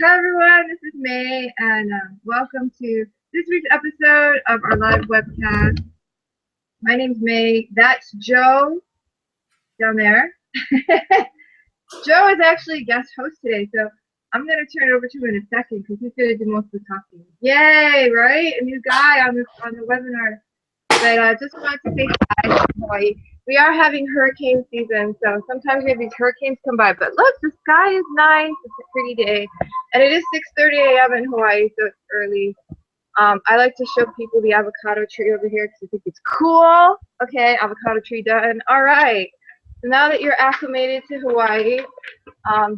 Hi everyone, this is May, and welcome to this week's episode of our live webcast. My name's May. That's Joe down there. Joe is actually a guest host today, so I'm going to turn it over to him in a second because he's going to do most of the talking. Yay, right? A new guy on the webinar. But just wanted to say hi to Hawaii. We are having hurricane season, so sometimes we have these hurricanes come by. But look, the sky is nice. It's a pretty day. And it is 6:30 a.m. in Hawaii, so it's early. I like to show people the avocado tree over here because I think it's cool. Okay, avocado tree done. All right. So now that you're acclimated to Hawaii,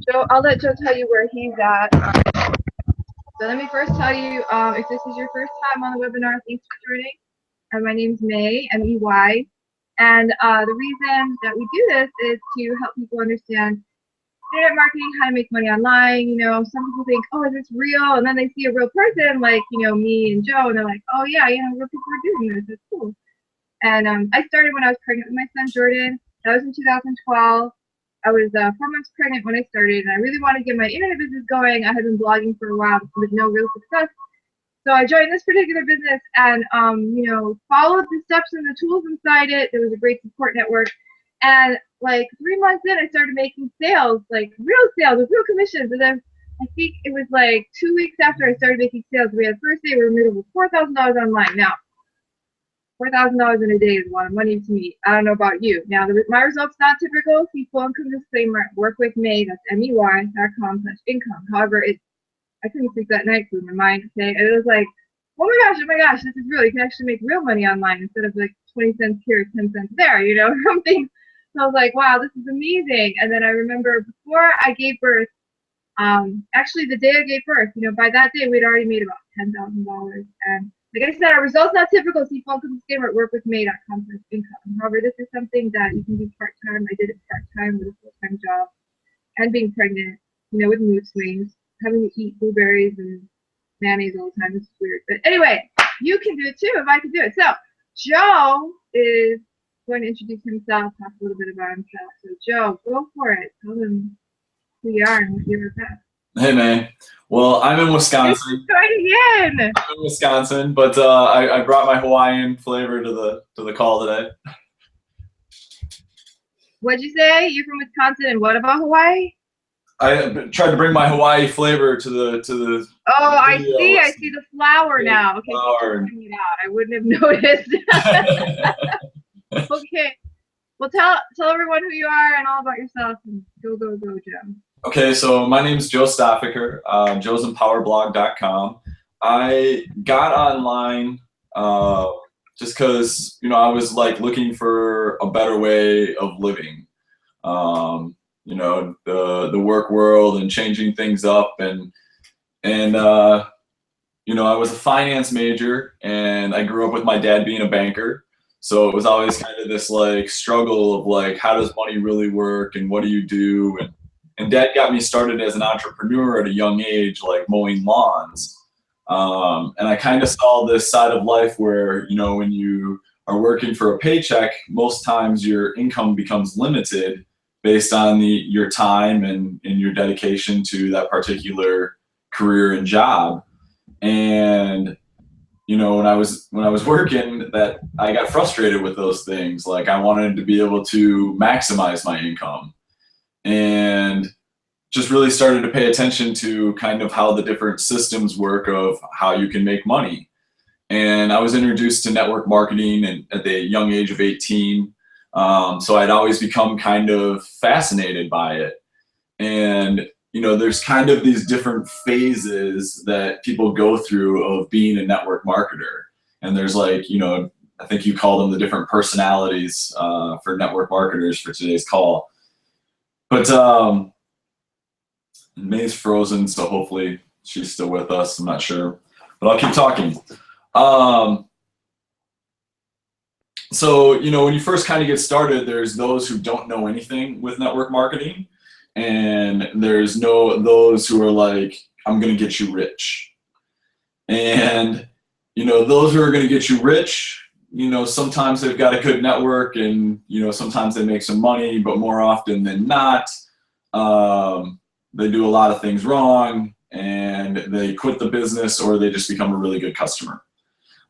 Joe, I'll let Joe tell you where he's at. So let me first tell you, if this is your first time on the webinar, thanks for joining. My name's May, M-E-Y, and the reason that we do this is to help people understand internet marketing, how to make money online. You know, some people think, oh, is this real? And then they see a real person like, you know, me and Joe, and they're like, oh yeah, you know, real people are doing this. It's cool. And I started when I was pregnant with my son, Jordan. That was in 2012. I was 4 months pregnant when I started, and I really wanted to get my internet business going. I had been blogging for a while with no real success. So I joined this particular business and, you know, followed the steps and the tools inside it. There was a great support network. And like 3 months in, I started making sales, like real sales with real commissions. And then I think it was like 2 weeks after I started making sales, we had the first day we made over $4,000 online. Now, $4,000 in a day is a lot of money to me. I don't know about you. Now, my results not typical. See full income disclaimer. Work with May. That's MEY.com/income. However, I couldn't sleep that night through my mind, okay? And it was like, oh my gosh, this is real. You can actually make real money online instead of like 20 cents here, 10 cents there, you know, something. So I was like, wow, this is amazing. And then I remember before I gave birth, actually the day I gave birth, you know, by that day, we'd already made about $10,000. And like I said, our results not typical. See full income disclaimer at workwithmay.com/income. However, this is something that you can do part-time. I did it part-time with a full-time job and being pregnant, you know, with mood swings. Having to eat blueberries and mayonnaise all the time. This is weird. But anyway, you can do it too if I can do it. So Joe is going to introduce himself, talk a little bit about himself. So Joe, go for it. Tell them who you are and what you're about. Hey, man. Well, I'm in Wisconsin. I'm in Wisconsin, but I brought my Hawaiian flavor to the call today. What'd you say? You're from Wisconsin, and what about Hawaii? I tried to bring my Hawaii flavor to the. Oh, I see the flower now. Okay, flower. It out. I wouldn't have noticed. Okay, well, tell everyone who you are and all about yourself. And go, Joe. Okay, so my name's Joe Stauffacher. joesempowerblog.com. I got online just because, you know, I was like looking for a better way of living. You know, the work world and changing things up, and you know, I was a finance major and I grew up with my dad being a banker, so it was always kind of this like struggle of like, how does money really work and what do you do? And dad got me started as an entrepreneur at a young age, like mowing lawns, and I kind of saw this side of life where, you know, when you are working for a paycheck, most times your income becomes limited based on your time and your dedication to that particular career and job. And you know, when I was working, that I got frustrated with those things. Like I wanted to be able to maximize my income, and just really started to pay attention to kind of how the different systems work of how you can make money. And I was introduced to network marketing at the young age of 18. So I'd always become kind of fascinated by it. And, you know, there's kind of these different phases that people go through of being a network marketer. And there's like, you know, I think you call them the different personalities for network marketers for today's call. But May's frozen, so hopefully she's still with us. I'm not sure, but I'll keep talking. So, you know, when you first kind of get started, there's those who don't know anything with network marketing, and there's those who are like, I'm going to get you rich. And, you know, those who are going to get you rich, you know, sometimes they've got a good network and, you know, sometimes they make some money, but more often than not, they do a lot of things wrong. And and they quit the business or they just become a really good customer.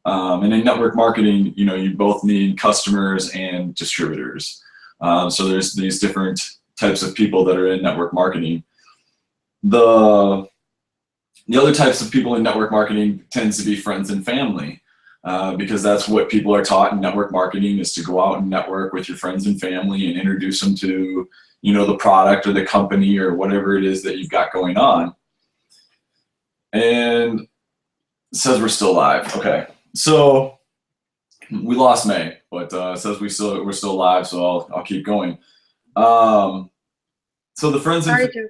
And in network marketing, you both need customers and distributors. So there's these different types of people that are in network marketing. The other types of people in network marketing tends to be friends and family, because that's what people are taught in network marketing, is to go out and network with your friends and family and introduce them to, the product or the company or whatever it is that you've got going on. And it says we're still live. Okay. So we lost May, but it says we're still live, so I'll keep going. So the friends and Sorry, Joe.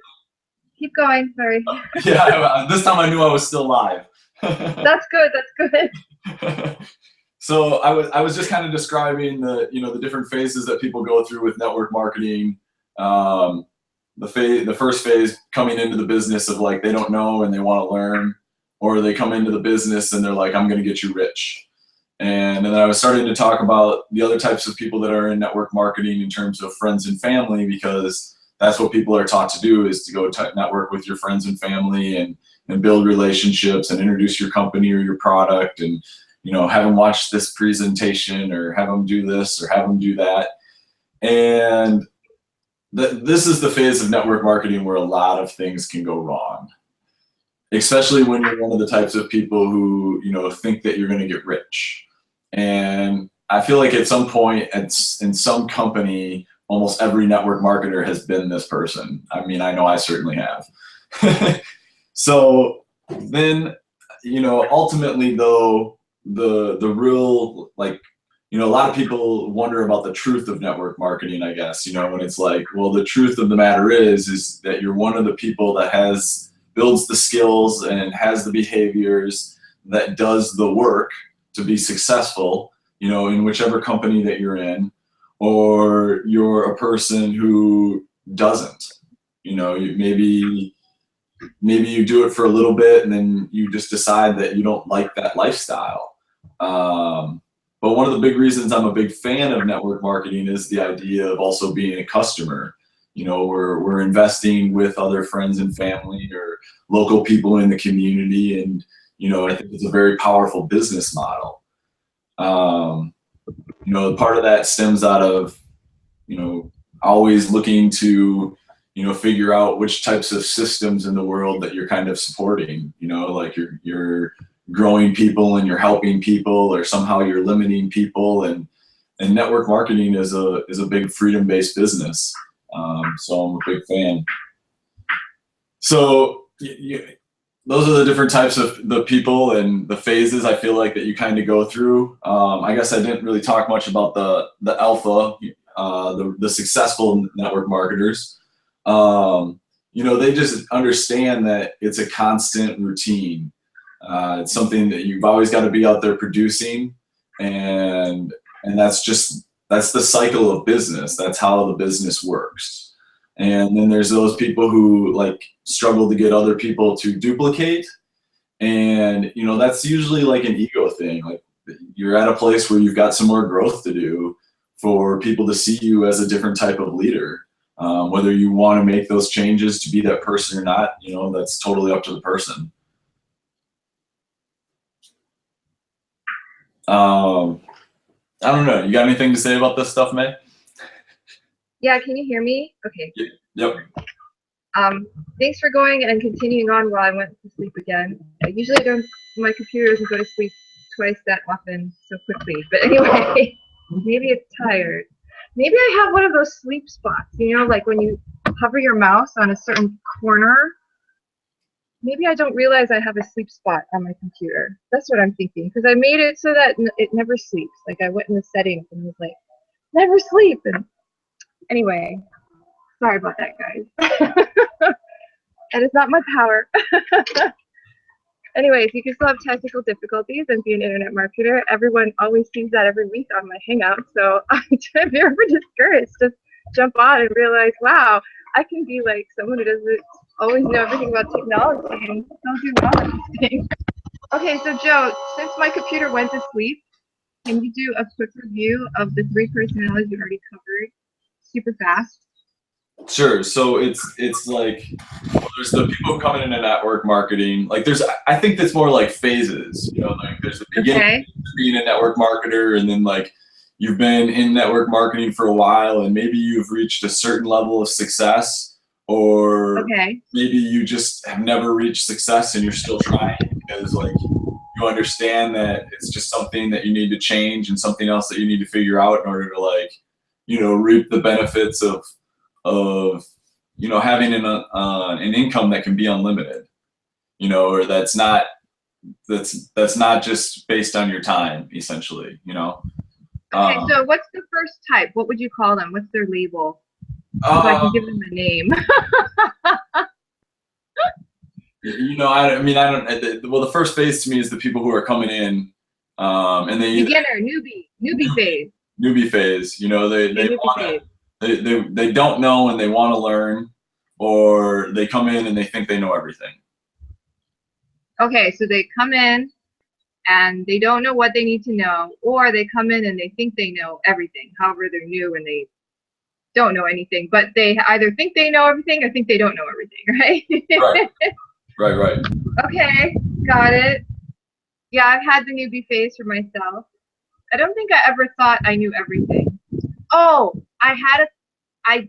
Keep going. Sorry. Yeah, this time I knew I was still live. That's good. That's good. So I was just kind of describing the different phases that people go through with network marketing. The first phase, coming into the business of like they don't know and they want to learn, or they come into the business and they're like, I'm going to get you rich. And then I was starting to talk about the other types of people that are in network marketing in terms of friends and family, because that's what people are taught to do, is to go network with your friends and family and build relationships and introduce your company or your product, and have them watch this presentation or have them do this or have them do that. And this is the phase of network marketing where a lot of things can go wrong, especially when you're one of the types of people who think that you're going to get rich. And I feel like at some point in some company, almost every network marketer has been this person. I mean, I know I certainly have. So then, ultimately though, the real, a lot of people wonder about the truth of network marketing, I guess, when it's like, well, the truth of the matter is that you're one of the people that builds the skills and has the behaviors that does the work to be successful, in whichever company that you're in, or you're a person who doesn't, maybe you do it for a little bit and then you just decide that you don't like that lifestyle. But one of the big reasons I'm a big fan of network marketing is the idea of also being a customer. We're investing with other friends and family or local people in the community, and I think it's a very powerful business model. Part of that stems out of always looking to figure out which types of systems in the world that you're kind of supporting. Like you're growing people and you're helping people, or somehow you're limiting people, and network marketing is a big freedom-based business. So I'm a big fan. So those are the different types of the people and the phases I feel like that you kind of go through. I guess I didn't really talk much about the alpha, the successful network marketers. They just understand that it's a constant routine. It's something that you've always got to be out there producing, and that's the cycle of business. That's how the business works. And then there's those people who struggle to get other people to duplicate, and that's usually like an ego thing. Like you're at a place where you've got some more growth to do for people to see you as a different type of leader. Whether you want to make those changes to be that person or not, that's totally up to the person. I don't know. You got anything to say about this stuff, May? Yeah, can you hear me? Okay. Yep. Thanks for going and continuing on while I went to sleep again. I usually don't, my computer doesn't go to sleep twice that often so quickly. But anyway, maybe it's tired. Maybe I have one of those sleep spots, like when you hover your mouse on a certain corner. Maybe I don't realize I have a sleep spot on my computer. That's what I'm thinking, because I made it so that it never sleeps. Like I went in the settings and was like, never sleep. And anyway, sorry about that, guys. That is not my power. Anyways, you can still have technical difficulties and be an internet marketer. Everyone always sees that every week on my Hangout. So if you're ever discouraged, just jump on and realize, wow, I can be like someone who doesn't always know everything about technology and still do well at these things. Okay, so Joe, since my computer went to sleep, can you do a quick review of the 3 personalities you already covered super fast? Sure. So it's like, well, there's the people coming into network marketing. Like there's, I think that's more like phases. You know, like there's the beginning Okay. of being a network marketer, and then like you've been in network marketing for a while, and maybe you've reached a certain level of success, or Okay. maybe you just have never reached success and you're still trying because like you understand that it's just something that you need to change and something else that you need to figure out in order to like, reap the benefits of having an income that can be unlimited, or that's not just based on your time, essentially. Okay. um, So what's the first type? What would you call them? What's their label? So I uh, can give them a name. I mean, I don't. Well, the first phase to me is the people who are coming in, and they either Beginner, newbie phase. newbie phase. Okay, They newbie want phase. they don't know and they want to learn, or they come in and they think they know everything. Okay, so they come in and they don't know what they need to know, or they come in and they think they know everything. However, they're new and they don't know anything, but they either think they know everything or think they don't know everything, Right, right? right. Okay, got it. Yeah, I've had the newbie phase for myself. I don't think I ever thought I knew everything. Oh,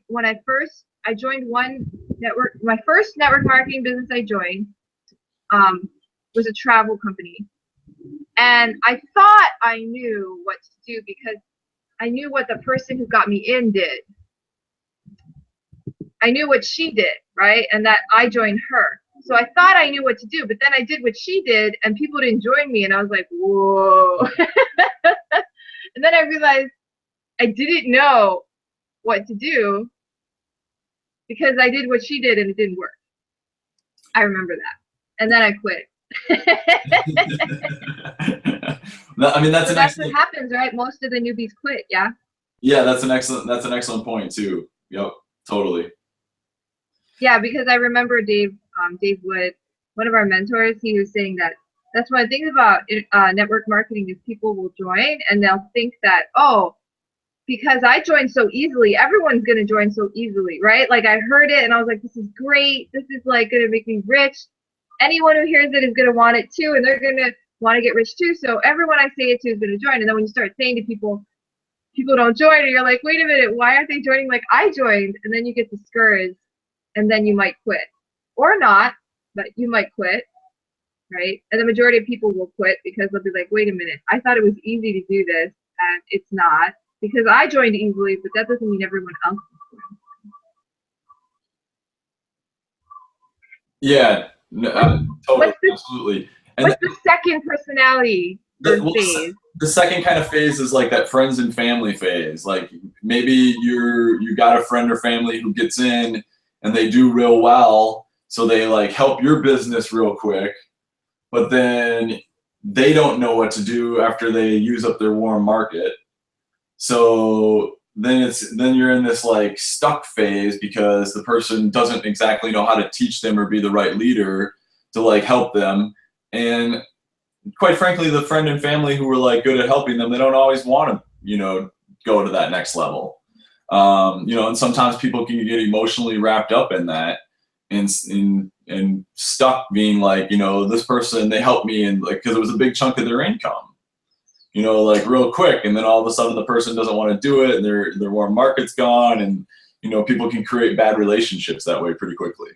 when I joined one network, my first network marketing business I joined um, was a travel company. And I thought I knew what to do because I knew what the person who got me in did. I knew what she did, right? And that I joined her. So I thought I knew what to do, but then I did what she did and people didn't join me. And I was like, whoa. And then I realized I didn't know what to do because I did what she did and it didn't work. I remember that. And then I quit. I mean, that's So an that's what excellent. happens, right? Most of the newbies quit, yeah? Yeah, that's an excellent point too. Yep, totally. Yeah, because I remember Dave Wood, one of our mentors, he was saying that that's one thing about network marketing is people will join and they'll think that, oh, because I joined so easily, everyone's going to join so easily, right? Like I heard it and I was like, this is great. This is like going to make me rich. Anyone who hears it is going to want it too, and they're going to want to get rich too. So everyone I say it to is going to join. And then when you start saying to people, people don't join, and you're like, wait a minute, why aren't they joining like I joined? And then you get discouraged and then you might quit. Or not, but you might quit, right? And the majority of people will quit because they'll be like, wait a minute, I thought it was easy to do this, and it's not. Because I joined easily, but that doesn't mean everyone else is Yeah, totally, What's the absolutely. And what's the second personality or well, phase? the second kind of phase is like that friends and family phase. Like maybe you got a friend or family who gets in and they do real well, so they like help your business real quick, but then they don't know what to do after they use up their warm market. So then you're in this like stuck phase because the person doesn't exactly know how to teach them or be the right leader to like help them. And quite frankly, the friend and family who were like good at helping them, they don't always want to, go to that next level. And sometimes people can get emotionally wrapped up in that and stuck being like, this person, they helped me and like, cause it was a big chunk of their income, like real quick. And then all of a sudden the person doesn't want to do it and their warm market's gone. And, people can create bad relationships that way pretty quickly.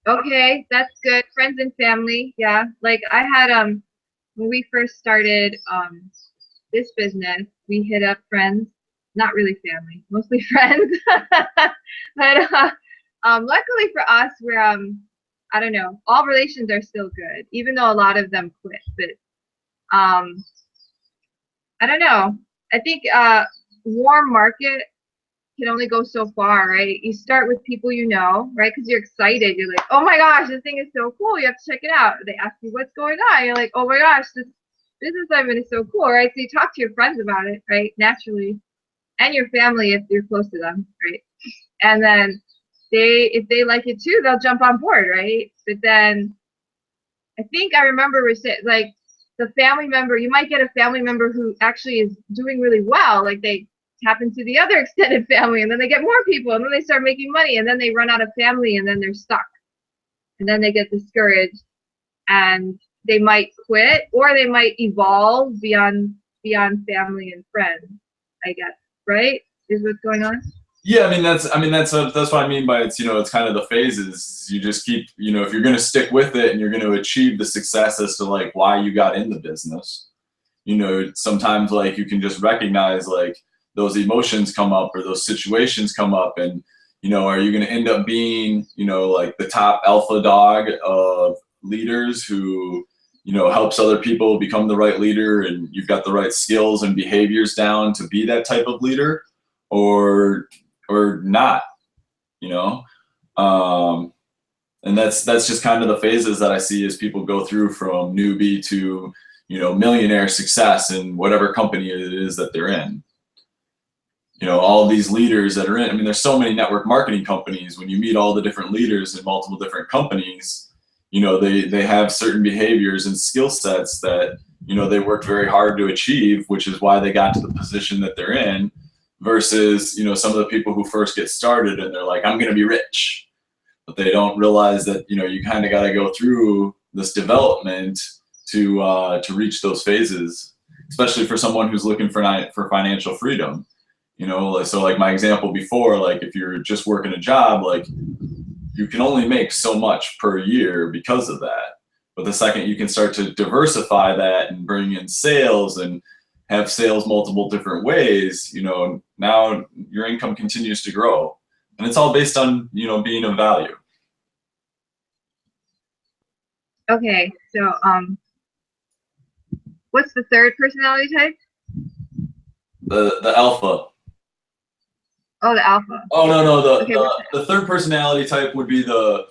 Okay, that's good. Friends and family, yeah. Like I had when we first started this business, we hit up friends, not really family, mostly friends. But luckily for us, we're I don't know, all relations are still good, even though a lot of them quit. But I don't know. I think warm market can only go so far, right? You start with people you know, right? Because you're excited. You're like, oh my gosh, this thing is so cool. You have to check it out. They ask you what's going on. You're like, oh my gosh, this business I'm in is so cool, right? So you talk to your friends about it, right? Naturally, and your family if you're close to them, right? And then if they like it too, they'll jump on board, right? But then I think I remember we said like the family member. You might get a family member who actually is doing really well, like they happen to the other extended family, and then they get more people, and then they start making money, and then they run out of family, and then they're stuck, and then they get discouraged, and they might quit, or they might evolve beyond family and friends, I guess, right? Is what's going on? Yeah, that's what I mean by it's kind of the phases. You just keep, if you're going to stick with it and you're going to achieve the success as to like why you got in the business, sometimes like you can just recognize like those emotions come up or those situations come up, and are you going to end up being like the top alpha dog of leaders who helps other people become the right leader, and you've got the right skills and behaviors down to be that type of leader, or not, and that's just kind of the phases that I see as people go through from newbie to millionaire success in whatever company it is that they're in. All these leaders that are in, there's so many network marketing companies. When you meet all the different leaders in multiple different companies, they have certain behaviors and skill sets that they worked very hard to achieve, which is why they got to the position that they're in. Versus, some of the people who first get started and they're like, I'm going to be rich, but they don't realize that, you kind of got to go through this development to reach those phases, especially for someone who's looking for financial freedom. So like my example before, like if you're just working a job, like you can only make so much per year because of that. But the second you can start to diversify that and bring in sales and have sales multiple different ways, now your income continues to grow, and it's all based on, being of value. Okay. So, what's the third personality type? The alpha. Oh, the alpha. Oh, no. Okay, the third personality type would be the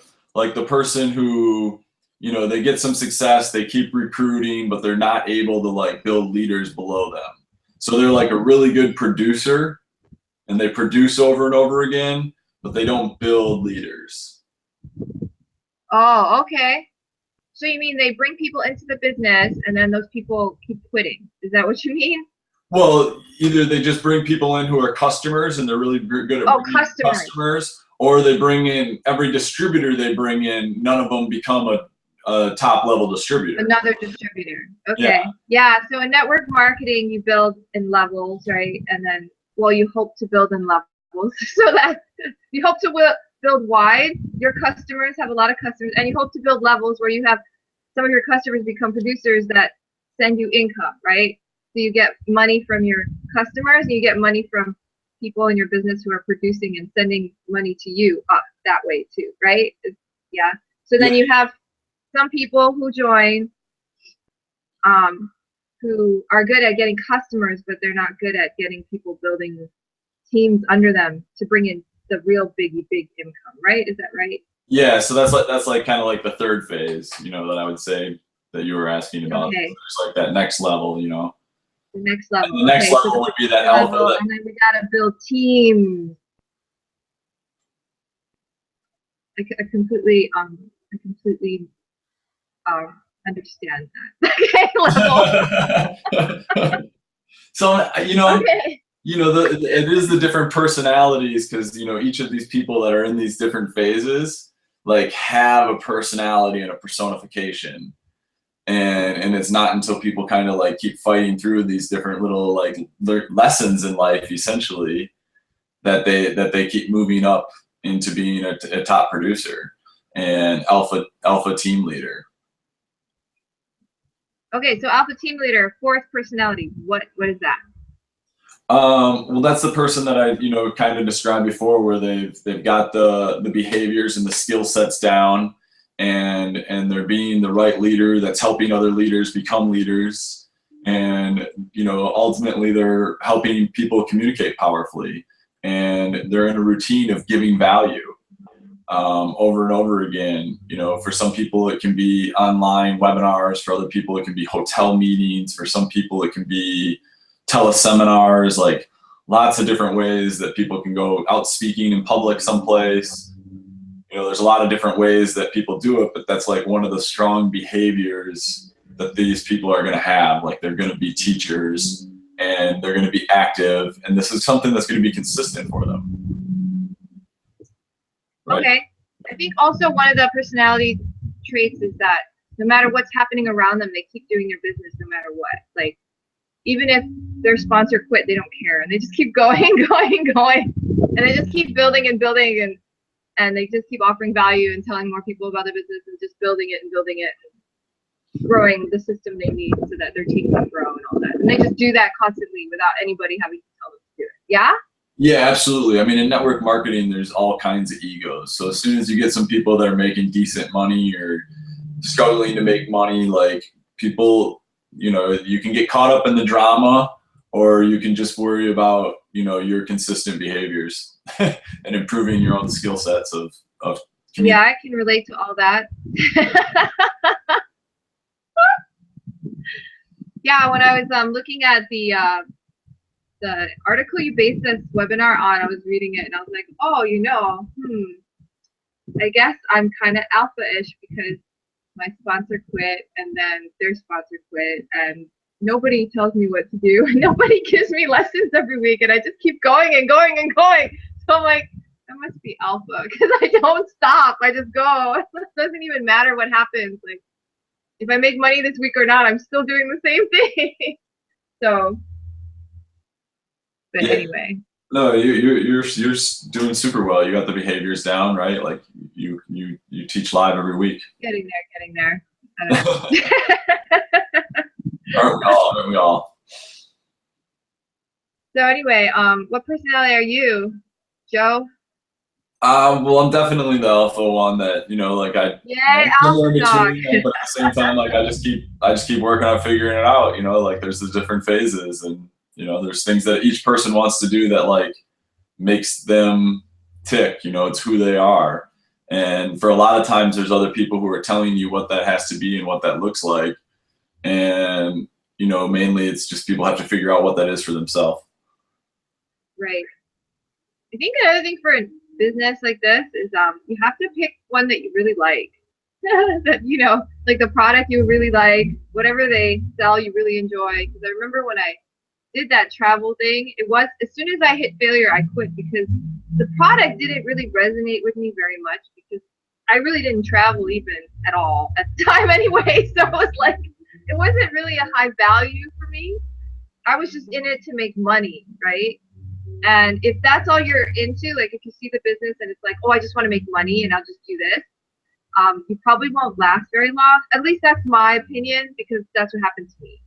person who, they get some success, they keep recruiting, but they're not able to like build leaders below them. So they're like a really good producer and they produce over and over again, but they don't build leaders. Oh, okay. So you mean they bring people into the business and then those people keep quitting? Is that what you mean? Well, either they just bring people in who are customers and they're really good at bringing customers, or they bring in every distributor they bring in, none of them become a top level distributor. Another distributor. Okay. Yeah. So in network marketing, you build in levels, right? And then, well, you hope to build in levels so that you hope to build wide. Your customers have a lot of customers, and you hope to build levels where you have some of your customers become producers that send you income, right? So you get money from your customers, and you get money from people in your business who are producing and sending money to you up that way too, right? Yeah. So then you have some people who join who are good at getting customers, but they're not good at getting people building teams under them to bring in the real big income, right? Is that right? Yeah, so that's like kind of like the third phase, that I would say that you were asking about. Okay. So there's like that next level, The next level. And the next level would be that alpha. And then we gotta build teams. I completely understand that. Okay, level. So okay. It is the different personalities, because each of these people that are in these different phases like have a personality and a personification, and it's not until people kind of like keep fighting through these different little like lessons in life essentially that they keep moving up into being a top producer and alpha team leader. Okay, so alpha team leader, fourth personality. What is that? Well, that's the person that I kind of described before, where they've got the behaviors and the skill sets down, and they're being the right leader that's helping other leaders become leaders, and ultimately they're helping people communicate powerfully, and they're in a routine of giving value over and over again. For some people it can be online webinars, for other people it can be hotel meetings, for some people it can be teleseminars, like lots of different ways that people can go out speaking in public someplace. There's a lot of different ways that people do it, but that's like one of the strong behaviors that these people are going to have. Like they're going to be teachers, and they're going to be active, and this is something that's going to be consistent for them. Right? Okay. I think also one of the personality traits is that no matter what's happening around them, they keep doing their business no matter what. Like, even if their sponsor quit, they don't care, and they just keep going, going, and they just keep building and building, and they just keep offering value and telling more people about the business and just building it and growing the system they need so that their team can grow and all that. And they just do that constantly without anybody having to tell them to do it. Yeah? Yeah, absolutely. I mean, in network marketing, there's all kinds of egos. So as soon as you get some people that are making decent money or struggling to make money, like people, you know, you can get caught up in the drama, or you can just worry about, you know, your consistent behaviors and improving your own skill sets of yeah, I can relate to all that. Yeah, when I was looking at the article you based this webinar on, I was reading it and I was like, oh, you know, I guess I'm kind of alpha-ish because my sponsor quit and then their sponsor quit and nobody tells me what to do. Nobody gives me lessons every week and I just keep going and going and going. So I'm like, I must be alpha because I don't stop. I just go. It doesn't even matter what happens. Like, if I make money this week or not, I'm still doing the same thing. So, but yeah. Anyway. No, you're doing super well. You got the behaviors down, right? Like you teach live every week. Getting there. I don't know. Aren't we all? So anyway, what personality are you, Joe? Well, I'm definitely the alpha one that, you know, like alpha dog. But at the same time, like I just keep working on figuring it out, you know, like there's the different phases and, you know, there's things that each person wants to do that like makes them tick, you know, it's who they are. And for a lot of times there's other people who are telling you what that has to be and what that looks like. And, you know, mainly it's just people have to figure out what that is for themselves. Right. I think another thing for business like this is you have to pick one that you really like. That, you know, like the product you really like, whatever they sell you really enjoy. Because I remember when I did that travel thing, it was as soon as I hit failure I quit because the product didn't really resonate with me very much because I really didn't travel even at all at the time anyway. So it was like it wasn't really a high value for me. I was just in it to make money, right? And if that's all you're into, like if you see the business and it's like, oh, I just want to make money and I'll just do this, you probably won't last very long. At least that's my opinion because that's what happened to me.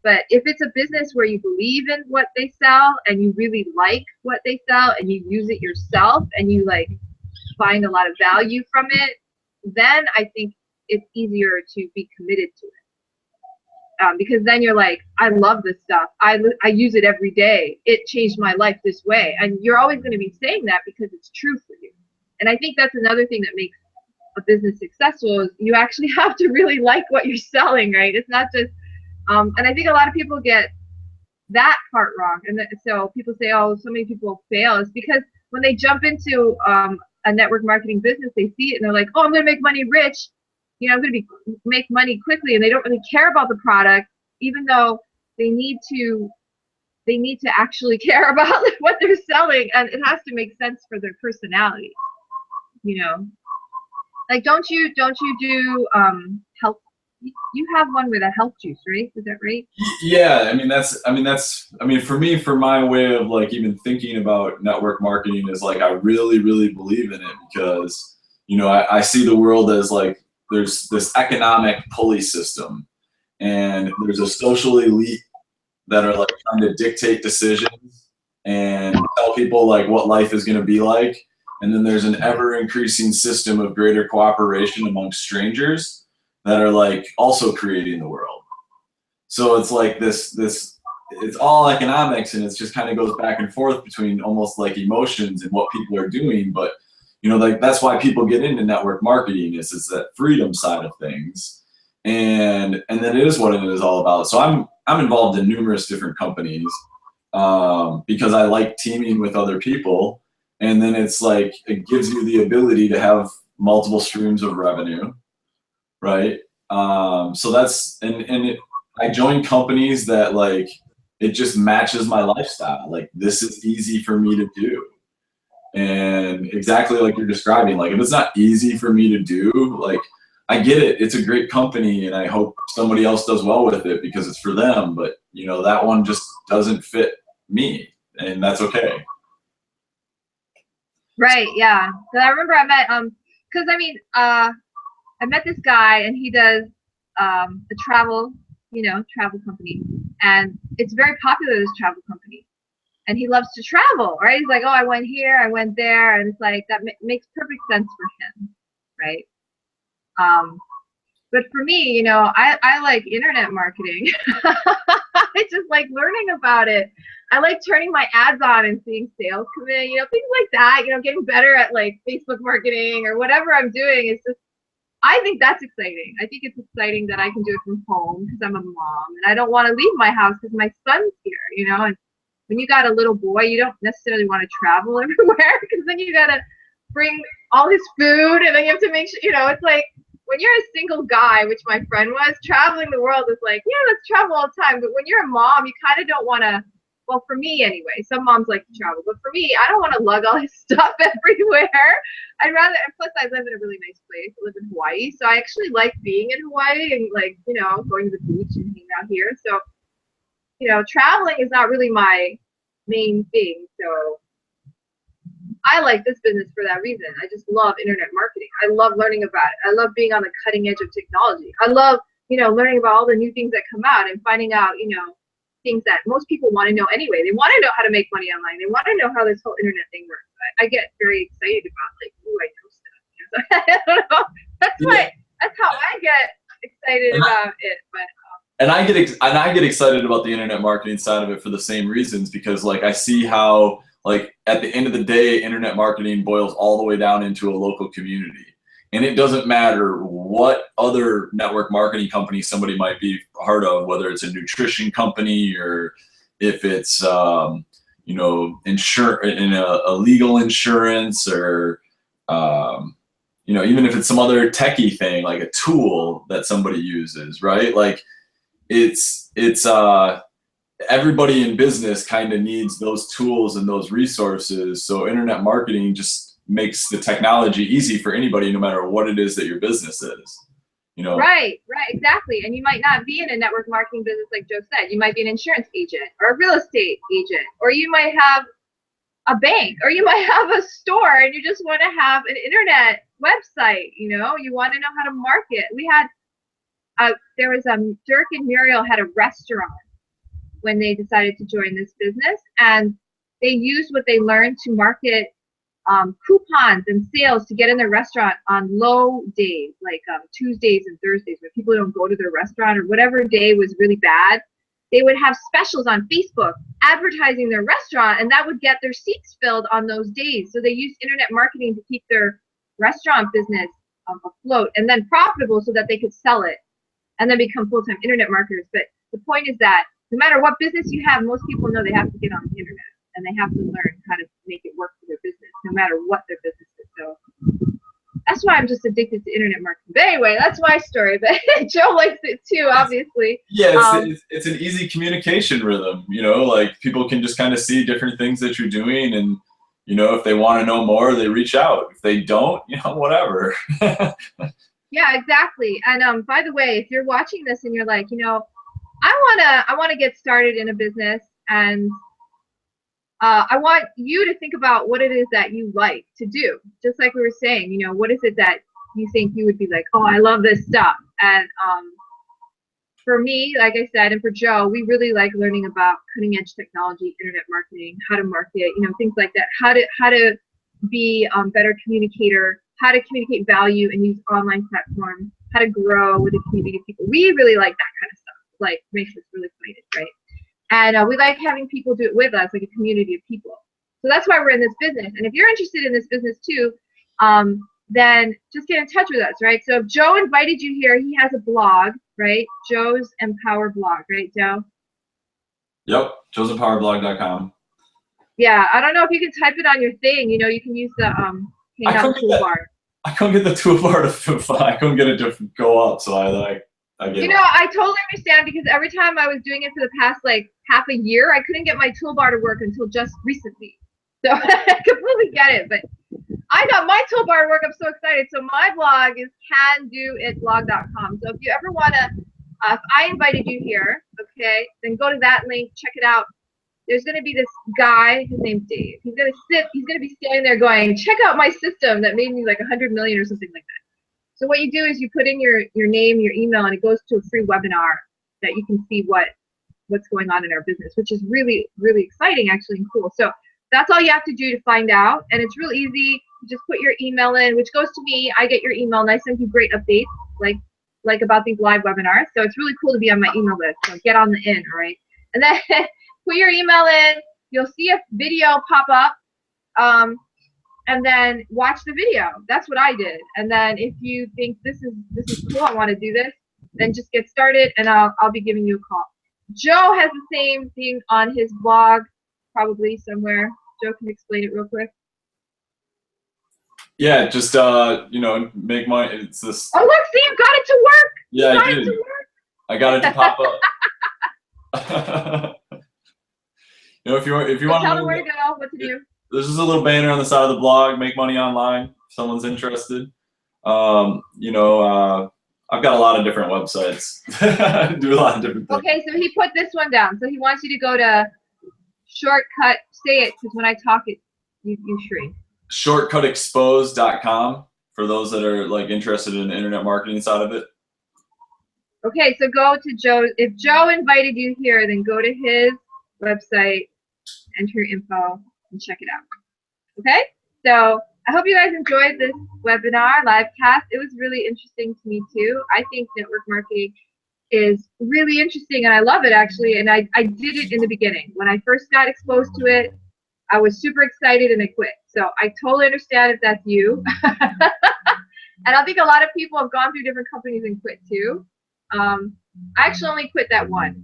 But if it's a business where you believe in what they sell and you really like what they sell and you use it yourself and you like find a lot of value from it, then I think it's easier to be committed to it. Because then you're like, I love this stuff. I use it every day. It changed my life this way. And you're always going to be saying that because it's true for you. And I think that's another thing that makes a business successful is you actually have to really like what you're selling, right? It's not just, and I think a lot of people get that part wrong. And so people say, oh, so many people fail. It's because when they jump into a network marketing business, they see it and they're like, oh, I'm going to make money rich. You know, I'm going to make money quickly, and they don't really care about the product, even though they need to actually care about what they're selling, and it has to make sense for their personality. You know, like don't you do health? You have one with a health juice, right? Is that right? Yeah, I mean for me, for my way of like even thinking about network marketing is like I really believe in it because, you know, I see the world as like there's this economic pulley system and there's a social elite that are like trying to dictate decisions and tell people like what life is going to be like. And then there's an ever increasing system of greater cooperation amongst strangers that are like also creating the world. So it's like this it's all economics and it just kind of goes back and forth between almost like emotions and what people are doing. But you know, like that's why people get into network marketing is that freedom side of things, and that is what it is all about. So I'm involved in numerous different companies because I like teaming with other people, and then it's like it gives you the ability to have multiple streams of revenue, right? So that's I join companies that like it just matches my lifestyle. Like, this is easy for me to do. And exactly like you're describing, like if it's not easy for me to do, like I get it, it's a great company and I hope somebody else does well with it because it's for them, but you know, that one just doesn't fit me, and that's okay. Right, yeah. So I remember I met because I met this guy and he does a travel company, and it's very popular, this travel company. And he loves to travel, right? He's like, oh, I went here, I went there, and it's like that makes perfect sense for him, right? But for me, you know, I like internet marketing. I just like learning about it. I like turning my ads on and seeing sales come in, you know, things like that. You know, getting better at like Facebook marketing or whatever I'm doing. It's just, I think that's exciting. I think it's exciting that I can do it from home because I'm a mom and I don't want to leave my house because my son's here, you know. And when you got a little boy, you don't necessarily want to travel everywhere because then you got to bring all his food and then you have to make sure, you know, it's like when you're a single guy, which my friend was, traveling the world is like, yeah, let's travel all the time. But when you're a mom, you kind of don't want to, well, for me anyway, some moms like to travel, but for me, I don't want to lug all his stuff everywhere. I'd rather, and plus I live in a really nice place. I live in Hawaii, so I actually like being in Hawaii and like, you know, going to the beach and hanging out here. So, you know, traveling is not really my main thing. So I like this business for that reason. I just love internet marketing. I love learning about it. I love being on the cutting edge of technology. I love, you know, learning about all the new things that come out and finding out, you know, things that most people want to know anyway. They want to know how to make money online. They want to know how this whole internet thing works. I get very excited about like, ooh, I know stuff. You know? I don't know. That's how I get excited about it. But and I get excited about the internet marketing side of it for the same reasons, because like I see how, like, at the end of the day, internet marketing boils all the way down into a local community. And it doesn't matter what other network marketing company somebody might be part of, whether it's a nutrition company or if it's, you know, a legal insurance, or, you know, even if it's some other techie thing, like a tool that somebody uses, right? Like it's everybody in business kind of needs those tools and those resources. So internet marketing just makes the technology easy for anybody, no matter what it is that your business is, you know? Right, exactly. And you might not be in a network marketing business like Joe said. You might be an insurance agent or a real estate agent, or you might have a bank, or you might have a store and you just want to have an internet website, you know, you want to know how to market. We had, there was Dirk and Muriel had a restaurant when they decided to join this business, and they used what they learned to market coupons and sales to get in their restaurant on low days, like Tuesdays and Thursdays, when people don't go to their restaurant, or whatever day was really bad. They would have specials on Facebook advertising their restaurant, and that would get their seats filled on those days. So they used internet marketing to keep their restaurant business afloat and then profitable, so that they could sell it and then become full-time internet marketers. But the point is that no matter what business you have, most people know they have to get on the internet and they have to learn how to make it work for their business, no matter what their business is. So that's why I'm just addicted to internet marketing. But anyway, that's my story. But Joe likes it too, obviously. Yeah, it's an easy communication rhythm. You know, like people can just kind of see different things that you're doing, and you know, if they want to know more, they reach out. If they don't, you know, whatever. Yeah, exactly. And by the way, if you're watching this and you're like, you know, I wanna get started in a business, and I want you to think about what it is that you like to do. Just like we were saying, you know, what is it that you think you would be like, oh, I love this stuff. And for me, like I said, and for Joe, we really like learning about cutting edge technology, internet marketing, how to market, you know, things like that, how to be a better communicator, how to communicate value and use online platforms, how to grow with a community of people. We really like that kind of stuff. Like, makes us really excited, right? And we like having people do it with us, like a community of people. So that's why we're in this business. And if you're interested in this business too, then just get in touch with us, right? So if Joe invited you here, he has a blog, right? Joe's Empower blog, right, Joe? Yep, joe'sempowerblog.com. Yeah, I don't know if you can type it on your thing. You know, you can use the Hangout toolbar. I couldn't get the toolbar to I couldn't get it to go up, so I I get You it. know, I totally understand because every time I was doing it for the past like half a year, I couldn't get my toolbar to work until just recently. So I completely get it. But I got my toolbar to work. I'm so excited. So my blog is candoitblog.com. So if you ever want to, if I invited you here, okay, then go to that link, check it out. There's going to be this guy, his name's Dave. He's going to be standing there going, check out my system that made me like 100 million or something like that. So what you do is you put in your name, your email, and it goes to a free webinar that you can see what's going on in our business, which is really, really exciting actually and cool. So that's all you have to do to find out. And it's real easy. You just put your email in, which goes to me. I get your email and I send you great updates like about these live webinars. So it's really cool to be on my email list. So get on the in, all right? And then put your email in. You'll see a video pop up. And then watch the video. That's what I did. And then if you think this is cool, I want to do this, then just get started and I'll be giving you a call. Joe has the same thing on his blog, probably somewhere. Joe can explain it real quick. Yeah, just you know, make money. It's this. Oh look, see, you got it to work. Yeah, I did. I got it to pop up. You know, if you want tell to them where to go, what to do. There's just a little banner on the side of the blog. Make money online. If someone's interested. You know, I've got a lot of different websites. Do a lot of different things. Okay, so he put this one down. So he wants you to go to shortcut. Say it, because when I talk, you shrink. Shortcutexposed.com for those that are like interested in the internet marketing side of it. Okay, so go to Joe. If Joe invited you here, then go to his website, enter your info, and check it out. Okay? So I hope you guys enjoyed this webinar, live cast. It was really interesting to me too. I think network marketing is really interesting and I love it actually. And I did it in the beginning. When I first got exposed to it, I was super excited and I quit. So I totally understand if that's you. And I think a lot of people have gone through different companies and quit too. I actually only quit that one.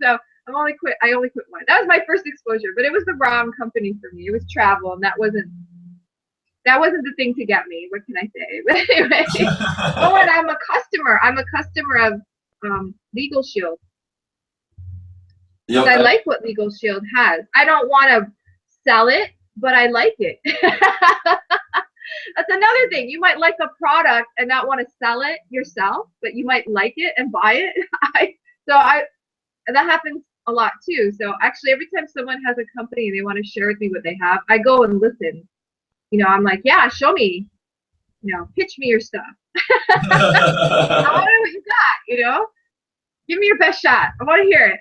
So I only quit one. That was my first exposure, but it was the wrong company for me. It was travel, and that wasn't the thing to get me. What can I say? But anyway, oh, and I'm a customer. I'm a customer of Legal Shield. Yep. I like what Legal Shield has. I don't want to sell it, but I like it. That's another thing. You might like a product and not want to sell it yourself, but you might like it and buy it. And that happens a lot too. So actually, every time someone has a company and they want to share with me what they have, I go and listen. You know, I'm like, yeah, show me. You know, pitch me your stuff. I want to know what you got. You know, give me your best shot. I want to hear it.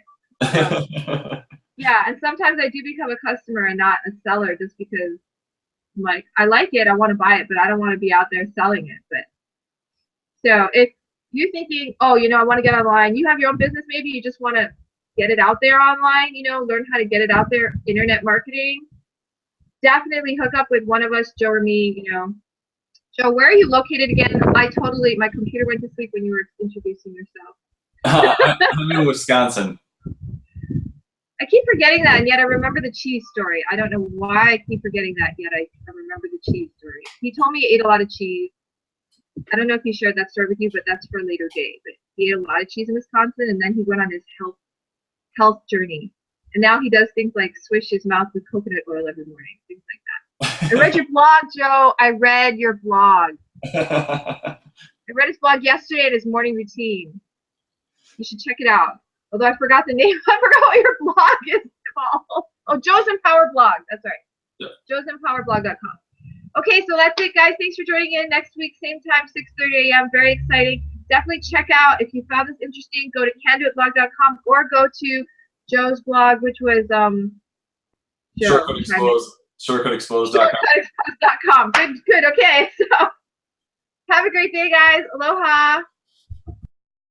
Yeah, and sometimes I do become a customer and not a seller just because I'm like, I like it, I want to buy it, but I don't want to be out there selling it. But so if you're thinking, oh, you know, I want to get online, you have your own business, maybe you just want to get it out there online, you know, learn how to get it out there, internet marketing, definitely hook up with one of us, Joe or me, you know. Joe, where are you located again? My computer went to sleep when you were introducing yourself. I'm in Wisconsin. I keep forgetting that, and yet I remember the cheese story. I don't know why I keep forgetting that, yet I remember the cheese story. He told me he ate a lot of cheese. I don't know if he shared that story with you, but that's for a later day. But he ate a lot of cheese in Wisconsin, and then he went on his health journey. And now he does things like swish his mouth with coconut oil every morning, things like that. I read your blog, Joe. I read your blog. I read his blog yesterday at his morning routine. You should check it out. Although I forgot the name. I forgot what your blog is called. Oh, Joe's Empower Blog. That's right. Yep. Joe'sEmpowerBlog.com. Okay, so that's it, guys. Thanks for joining in. Next week, same time, 6:30 a.m. Very exciting. Definitely check out, if you found this interesting, go to candoitblog.com or go to Joe's blog, which was Shortcutexposed.com. Shortcutexposed.com. Good. Okay. So have a great day, guys. Aloha.